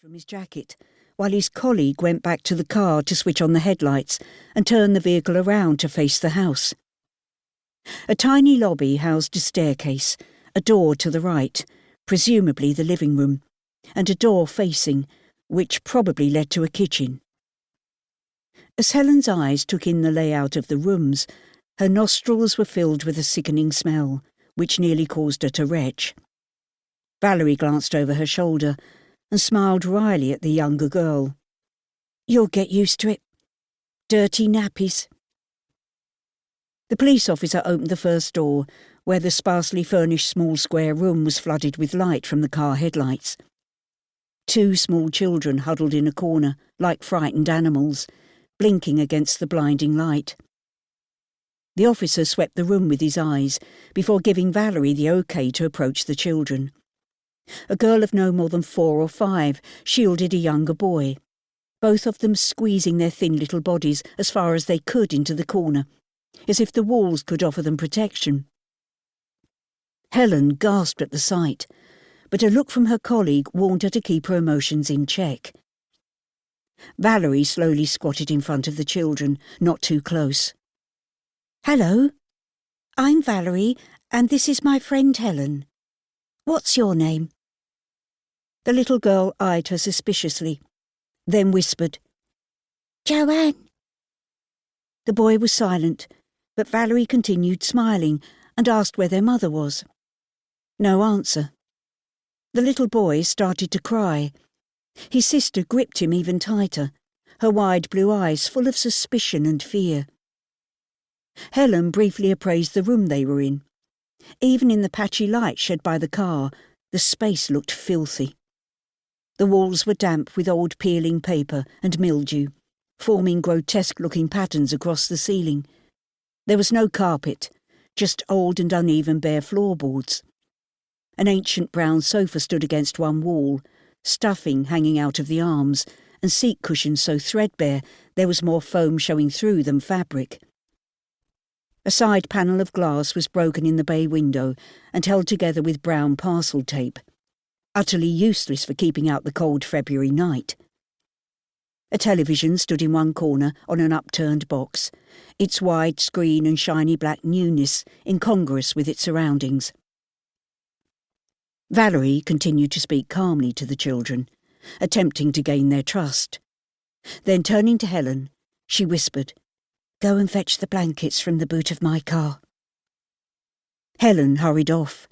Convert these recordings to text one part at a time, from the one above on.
from his jacket, while his colleague went back to the car to switch on the headlights and turn the vehicle around to face the house. A tiny lobby housed a staircase, a door to the right, presumably the living room, and a door facing, which probably led to a kitchen. As Helen's eyes took in the layout of the rooms, her nostrils were filled with a sickening smell, which nearly caused her to retch. Valerie glanced over her shoulder and smiled wryly at the younger girl. "You'll get used to it. Dirty nappies." The police officer opened the first door, where the sparsely furnished small square room was flooded with light from the car headlights. 2 small children huddled in a corner, like frightened animals, blinking against the blinding light. The officer swept the room with his eyes before giving Valerie the okay to approach the children. A girl of no more than 4 or 5 shielded a younger boy, both of them squeezing their thin little bodies as far as they could into the corner, as if the walls could offer them protection. Helen gasped at the sight, but a look from her colleague warned her to keep her emotions in check. Valerie slowly squatted in front of the children, not too close. "Hello, I'm Valerie, and this is my friend Helen. What's your name?" The little girl eyed her suspiciously, then whispered, "Joanne." The boy was silent, but Valerie continued smiling and asked where their mother was. No answer. The little boy started to cry. His sister gripped him even tighter, her wide blue eyes full of suspicion and fear. Helen briefly appraised the room they were in. Even in the patchy light shed by the car, the space looked filthy. The walls were damp with old peeling paper and mildew, forming grotesque-looking patterns across the ceiling. There was no carpet, just old and uneven bare floorboards. An ancient brown sofa stood against one wall, stuffing hanging out of the arms, and seat cushions so threadbare there was more foam showing through than fabric. A side panel of glass was broken in the bay window and held together with brown parcel tape, utterly useless for keeping out the cold February night. A television stood in one corner on an upturned box, its wide screen and shiny black newness incongruous with its surroundings. Valerie continued to speak calmly to the children, attempting to gain their trust. Then turning to Helen, she whispered, "Go and fetch the blankets from the boot of my car." Helen hurried off,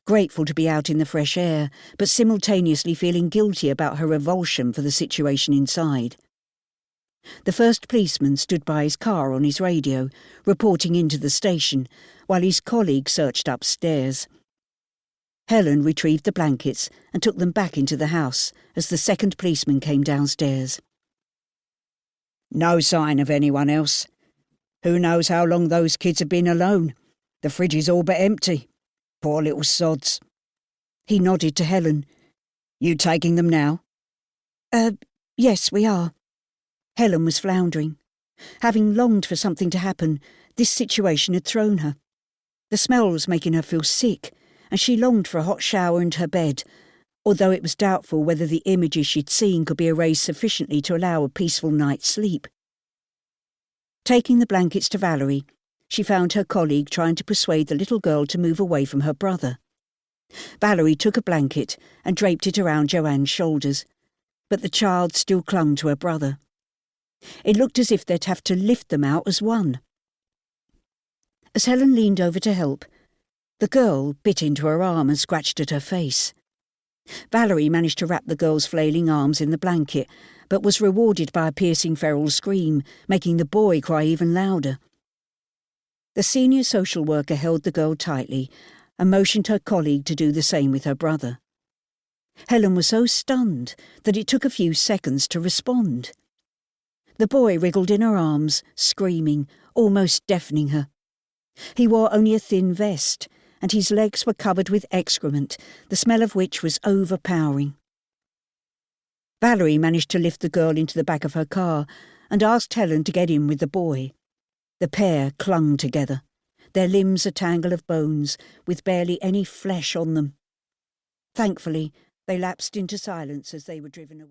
grateful to be out in the fresh air, but simultaneously feeling guilty about her revulsion for the situation inside. The first policeman stood by his car on his radio, reporting into the station, while his colleague searched upstairs. Helen retrieved the blankets and took them back into the house as the second policeman came downstairs. "No sign of anyone else. Who knows how long those kids have been alone? The fridge is all but empty. Poor little sods." He nodded to Helen. "You taking them now?" Yes, we are." Helen was floundering. Having longed for something to happen, this situation had thrown her. The smell was making her feel sick, and she longed for a hot shower and her bed, although it was doubtful whether the images she'd seen could be erased sufficiently to allow a peaceful night's sleep. Taking the blankets to Valerie, she found her colleague trying to persuade the little girl to move away from her brother. Valerie took a blanket and draped it around Joanne's shoulders, but the child still clung to her brother. It looked as if they'd have to lift them out as one. As Helen leaned over to help, the girl bit into her arm and scratched at her face. Valerie managed to wrap the girl's flailing arms in the blanket, but was rewarded by a piercing feral scream, making the boy cry even louder. The senior social worker held the girl tightly and motioned her colleague to do the same with her brother. Helen was so stunned that it took a few seconds to respond. The boy wriggled in her arms, screaming, almost deafening her. He wore only a thin vest, and his legs were covered with excrement, the smell of which was overpowering. Valerie managed to lift the girl into the back of her car and asked Helen to get in with the boy. The pair clung together, their limbs a tangle of bones, with barely any flesh on them. Thankfully, They lapsed into silence as they were driven away.